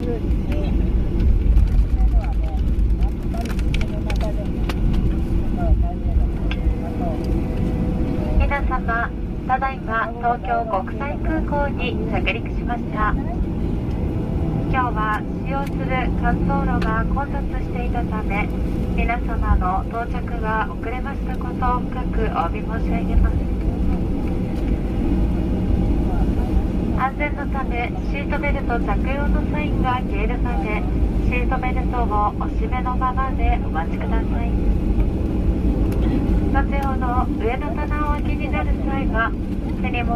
皆様、ただいま東京国際空港に着陸しました。今日は使用する滑走路が混雑していたため、皆様の到着が遅れましたことを深くお詫び申し上げます。安全のためシートベルト着用のサインが消えるまでシートベルトをお締めのままでお待ちください。後ほど上の棚をお開けになる際は手荷物